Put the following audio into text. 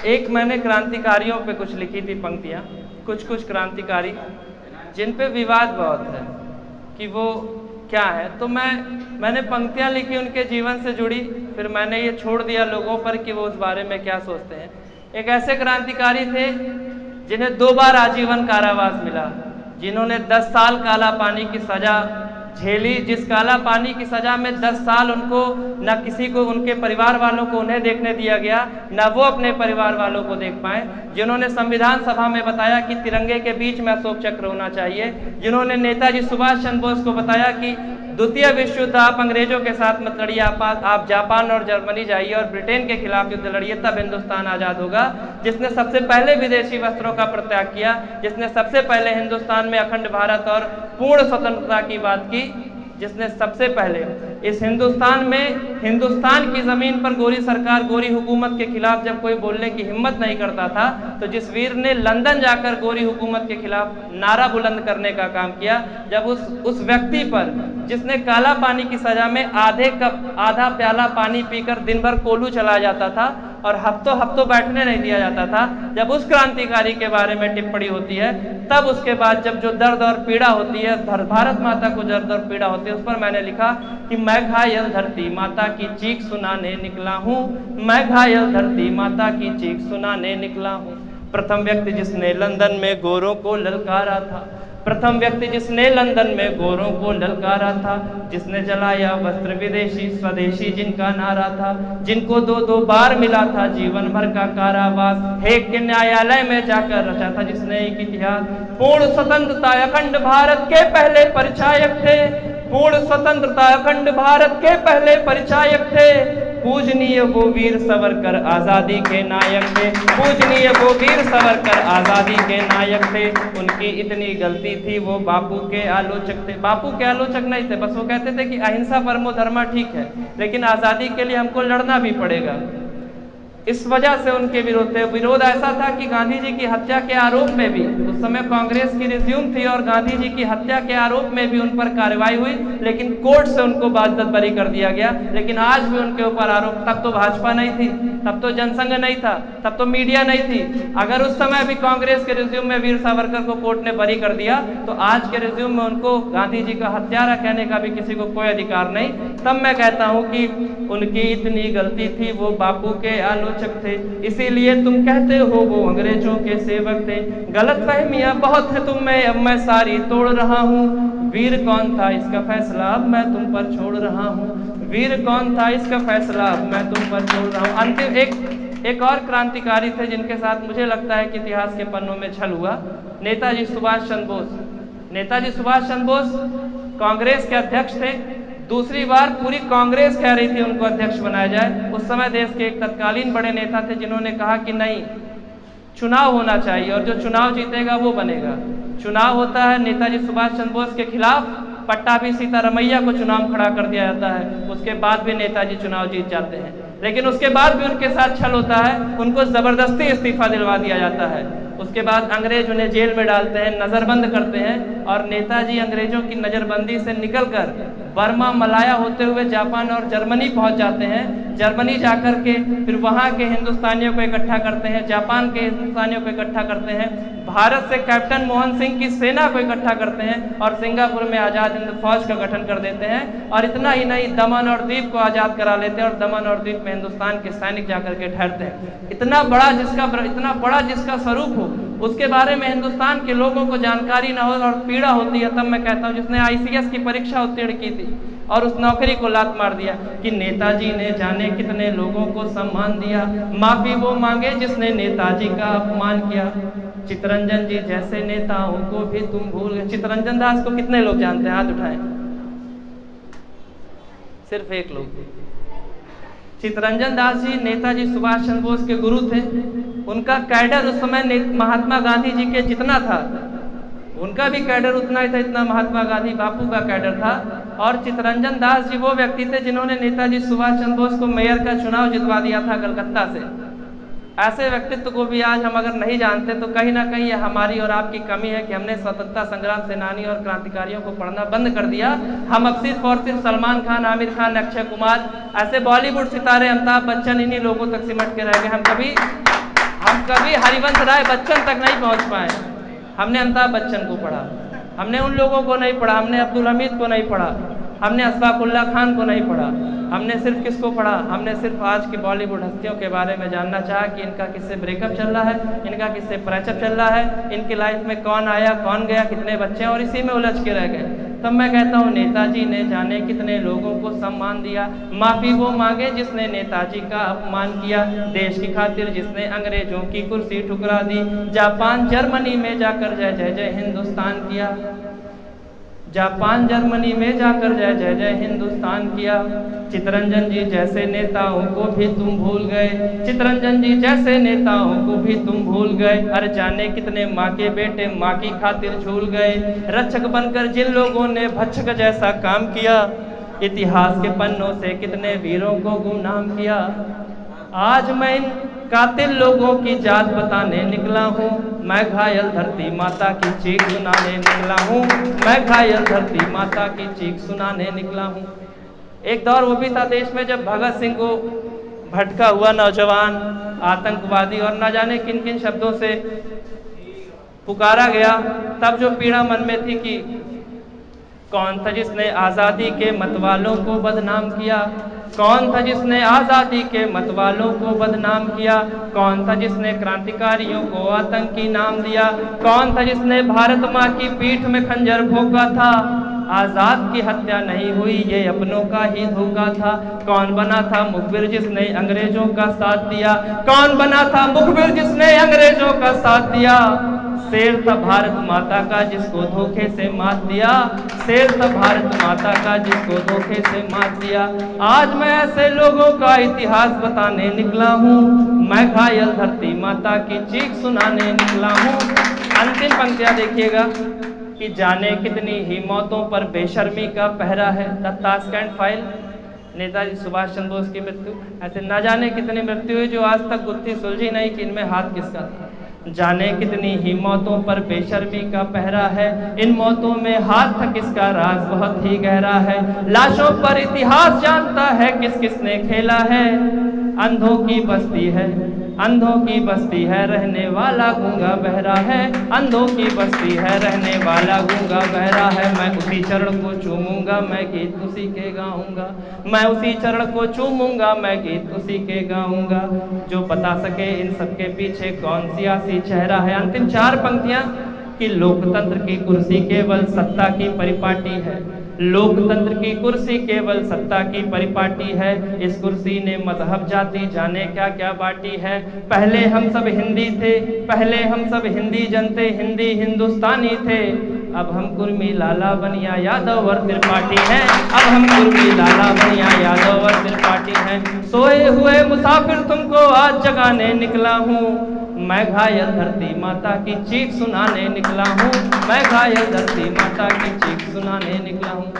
एक मैंने क्रांतिकारियों पे कुछ लिखी थी पंक्तियाँ, कुछ क्रांतिकारी जिन पे विवाद बहुत है कि वो क्या है। तो मैंने पंक्तियाँ लिखी उनके जीवन से जुड़ी, फिर मैंने ये छोड़ दिया लोगों पर कि वो उस बारे में क्या सोचते हैं। एक ऐसे क्रांतिकारी थे जिन्हें 2 बार आजीवन कारावास मिला, जिन्होंने 10 साल काला पानी की सज़ा झेली, जिस काला पानी की सज़ा में 10 साल उनको न किसी को, उनके परिवार वालों को उन्हें देखने दिया गया, न वो अपने परिवार वालों को देख पाए, जिन्होंने संविधान सभा में बताया कि तिरंगे के बीच में अशोक चक्र होना चाहिए, जिन्होंने नेताजी सुभाष चंद्र बोस को बताया कि द्वितीय विश्व युद्ध आप अंग्रेजों के साथ मत लड़िए, आप जापान और जर्मनी जाइए और ब्रिटेन के खिलाफ युद्ध लड़िए, तब हिंदुस्तान आज़ाद होगा, जिसने सबसे पहले विदेशी वस्त्रों का परित्याग किया, जिसने सबसे पहले हिंदुस्तान में अखंड भारत और पूर्ण स्वतंत्रता की बात की, जिसने सबसे पहले इस हिंदुस्तान में, हिंदुस्तान की ज़मीन पर गोरी सरकार, गोरी हुकूमत के खिलाफ जब कोई बोलने की हिम्मत नहीं करता था, तो जिस वीर ने लंदन जाकर गोरी हुकूमत के खिलाफ नारा बुलंद करने का काम किया, जब उस व्यक्ति पर, जिसने काला पानी की सज़ा में आधा प्याला पानी पीकर दिन भर कोल्हू चला जाता था और हफ्तों बैठने नहीं दिया जाता था, जब उस क्रांतिकारी के बारे में टिप्पणी होती है, तब उसके बाद जब जो दर्द और पीड़ा होती है, भारत माता को दर्द और पीड़ा होती है, उस पर मैंने लिखा कि मैं घायल धरती माता की चीख सुनाने निकला हूँ, मैं घायल धरती माता की चीख सुनाने निकला हूँ। प्रथम व्यक्ति जिसने लंदन में गोरों को ललकारा था, प्रथम व्यक्ति जिसने लंदन में गोरों को ललकारा था, जिसने जलाया वस्त्र विदेशी स्वदेशी जिनका नारा था, जिनको 2-2 बार मिला था जीवन भर का कारावास, हेग के न्यायालय में जाकर रचा था जिसने एक इतिहास। पूर्ण स्वतंत्रता अखंड भारत के पहले परिचायक थे, पूर्ण स्वतंत्रता अखंड भारत के पहले परिचायक थे, पूजनीय वो वीर सावरकर आज़ादी के नायक थे, पूजनीय वो वीर सावरकर आज़ादी के नायक थे। उनकी इतनी गलती थी, वो बापू के आलोचक थे, बापू के आलोचक नहीं थे, बस वो कहते थे कि अहिंसा परमो धर्मा ठीक है, लेकिन आज़ादी के लिए हमको लड़ना भी पड़ेगा। इस वजह से उनके विरोध ऐसा था कि गांधी जी की हत्या के आरोप में भी, उस समय कांग्रेस की रिज्यूम थी और गांधी जी की हत्या के आरोप में भी उन पर कार्रवाई हुई, लेकिन कोर्ट से उनको बाज़त बरी कर दिया गया। लेकिन आज भी उनके ऊपर आरोप, तब तो भाजपा नहीं थी, तब तो जनसंघ नहीं था, तब तो मीडिया नहीं थी। अगर उस समय भी कांग्रेस के रिज्यूम में वीर सावरकर को कोर्ट ने बरी कर दिया, तो आज के रिज्यूम में उनको गांधी जी का हत्यारा कहने का भी किसी को कोई अधिकार नहीं। तब मैं कहता हूँ कि उनकी इतनी गलती थी, वो बापू के आलोचक थे, इसीलिए तुम कहते हो वो अंग्रेजों के सेवक थे। गलत फहमियाँ बहुत है तुम में, अब मैं सारी तोड़ रहा हूँ, वीर कौन था इसका फैसला अब मैं तुम पर छोड़ रहा हूँ, वीर कौन था इसका फैसला अब मैं तुम पर छोड़ रहा हूँ। अंतिम एक और क्रांतिकारी थे जिनके साथ मुझे लगता है कि इतिहास के पन्नों में छल हुआ, नेताजी सुभाष चंद्र बोस। नेताजी सुभाष चंद्र बोस कांग्रेस के अध्यक्ष थे, दूसरी बार पूरी कांग्रेस कह रही थी उनको अध्यक्ष बनाया जाए। उस समय देश के एक तत्कालीन बड़े नेता थे जिन्होंने कहा कि नहीं, चुनाव होना चाहिए और जो चुनाव जीतेगा वो बनेगा। चुनाव होता है, नेताजी सुभाष चंद्र बोस के खिलाफ पट्टाभी सीतारमैया को चुनाव खड़ा कर दिया जाता है, उसके बाद भी नेताजी चुनाव जीत जाते हैं, लेकिन उसके बाद भी उनके साथ छल होता है, उनको ज़बरदस्ती इस्तीफा दिलवा दिया जाता है। उसके बाद अंग्रेज उन्हें जेल में डालते हैं, नज़रबंद करते हैं और नेताजी अंग्रेजों की नज़रबंदी से निकलकर बर्मा मलाया होते हुए जापान और जर्मनी पहुंच जाते हैं। जर्मनी जाकर के फिर वहाँ के हिंदुस्तानियों को इकट्ठा करते हैं, जापान के हिंदुस्तानियों को इकट्ठा करते हैं, भारत से कैप्टन मोहन सिंह की सेना को इकट्ठा करते हैं और सिंगापुर में आज़ाद हिंद फौज का गठन कर देते हैं। और इतना ही नहीं, दमन और द्वीप को आज़ाद करा लेते हैं और दमन और द्वीप में हिंदुस्तान के सैनिक जाकर के ठहरते हैं। इतना बड़ा जिसका स्वरूप हो, उसके बारे में हिंदुस्तान के लोगों को जानकारी ना हो और पीड़ा होती है। तब मैं कहता हूँ जिसने ICS की परीक्षा उत्तीर्ण की थी और उस नौकरी को लात मार दिया कि नेताजी ने जाने कितने लोगों को सम्मान दिया, माफी वो मांगे जिसने नेताजी का अपमान किया। चित्तरंजन जी जैसे नेताओं को भी तुम भूल गए। चित्तरंजन दास को कितने लोग जानते हैं? हाथ उठाएं। सिर्फ एक लोग। चित्तरंजन दास जी नेताजी सुभाष चंद्र बोस के गुरु थे। उनका कैडर उस समय महात्मा गांधी जी के जितना था, उनका भी कैडर उतना ही था, इतना महात्मा गांधी बापू का कैडर था। और चित्तरंजन दास जी वो व्यक्ति थे जिन्होंने नेताजी सुभाष चंद्र बोस को मेयर का चुनाव जितवा दिया था कलकत्ता से। ऐसे व्यक्तित्व को भी आज हम अगर नहीं जानते तो कहीं ना कहीं यह हमारी और आपकी कमी है कि हमने स्वतंत्रता संग्राम सेनानी और क्रांतिकारियों को पढ़ना बंद कर दिया। हम अब सिर्फ और सिर्फ सलमान खान, आमिर खान, अक्षय कुमार, ऐसे बॉलीवुड सितारे, अमिताभ बच्चन, इन्हीं लोगों तक सिमट के रह गए। हम कभी हरिवंश राय बच्चन तक नहीं पहुंच पाए। हमने अमिताभ बच्चन को पढ़ा, हमने उन लोगों को नहीं पढ़ा, हमने अब्दुल हमीद को नहीं पढ़ा, हमने अशफाकुल्ला खान को नहीं पढ़ा। हमने सिर्फ किसको पढ़ा? हमने सिर्फ आज की बॉलीवुड हस्तियों के बारे में जानना चाहा कि इनका किससे ब्रेकअप चल रहा है, इनका किससे ब्रेकअप चल रहा है, इनकी लाइफ में कौन आया कौन गया, कितने बच्चे हैं, और इसी में उलझ के रह गए। तब मैं कहता हूँ नेताजी ने जाने कितने लोगों को सम्मान दिया। माफ़ी वो मांगे जिसने नेताजी का अपमान किया, देश की खातिर जिसने अंग्रेजों की कुर्सी ठुकरा दी, जापान जर्मनी में जाकर जय जय जय हिंदुस्तान किया, जापान जर्मनी में जाकर जय जय जय हिंदुस्तान किया। चित्तरंजन जी जैसे नेताओं को भी तुम भूल गए, चित्तरंजन जी जैसे नेताओं को भी तुम भूल गए। अरे जाने कितने माँ के बेटे माँ की खातिर झूल गए, रक्षक बनकर जिन लोगों ने भक्षक जैसा काम किया, इतिहास के पन्नों से कितने वीरों को गुमनाम किया। आज मैं इन कातिल लोगों की जात बताने निकला हूँ, मैं घायल धरती माता की चीख सुनाने निकला हूँ, मैं घायल धरती माता की चीख सुनाने निकला हूँ। एक दौर वो भी था देश में जब भगत सिंह को भटका हुआ नौजवान, आतंकवादी और न जाने किन किन शब्दों से पुकारा गया। तब जो पीड़ा मन में थी कि कौन था जिसने आज़ादी के मतवालों को बदनाम किया, कौन था जिसने आज़ादी के मतवालों को बदनाम किया, कौन था जिसने क्रांतिकारियों को आतंकी नाम दिया, कौन था जिसने भारत माँ की पीठ में खंजर भोंका था। आज़ाद की हत्या नहीं हुई ये अपनों का ही धोखा था। कौन बना था मुखबिर जिसने अंग्रेजों का साथ दिया, कौन बना था मुखबिर जिसने अंग्रेजों का साथ दिया। शेर था भारत माता का जिसको धोखे से मात दिया, शेर था भारत माता का जिसको धोखे से मात दिया। आज मैं ऐसे लोगों का इतिहास बताने निकला हूँ, मैं घायल धरती माता की चीख सुनाने निकला हूँ। अंतिम पंक्तियाँ देखिएगा कि जाने कितनी ही मौतों पर बेशर्मी का पहरा है। The Tashkent file, Netaji Subhash Chandra Bose की मृत्यु, ऐसे न जाने कितनी मृत्यु हुई जो आज तक गुत्थी सुलझी नहीं कि इनमें हाथ किसका था। जाने कितनी ही मौतों पर बेशर्मी का पहरा है, इन मौतों में हाथ था किसका राज बहुत ही गहरा है। लाशों पर इतिहास जानता है किस किसने खेला है, अंधों की बस्ती है, अंधों की बस्ती है, रहने वाला गूंगा बहरा है, अंधों की बस्ती है, रहने वाला गूंगा बहरा है। मैं उसी चरण को चूमूंगा, मैं गीत उसी के गाऊंगा, मैं उसी चरण को चूमूंगा, मैं गीत उसी के गाऊंगा, जो बता सके इन सबके पीछे कौन सियासी चेहरा है। अंतिम चार पंक्तियां कि लोकतंत्र की कुर्सी केवल सत्ता की परिपाटी है, लोकतंत्र की कुर्सी केवल सत्ता की परिपाटी है, इस कुर्सी ने मजहब जाति जाने क्या क्या बाटी है। पहले हम सब हिंदी थे, पहले हम सब हिंदी जनते, हिंदी हिंदुस्तानी थे, अब हम कुर्मी लाला बनिया यादव और त्रिपाठी हैं, अब हम कुर्मी लाला बनिया यादव और त्रिपाठी हैं। सोए हुए मुसाफिर तुमको आज जगाने निकला हूँ, मैं घायल धरती माता की चीख सुनाने निकला हूँ, मैं घायल धरती माता की चीख सुनाने निकला हूँ।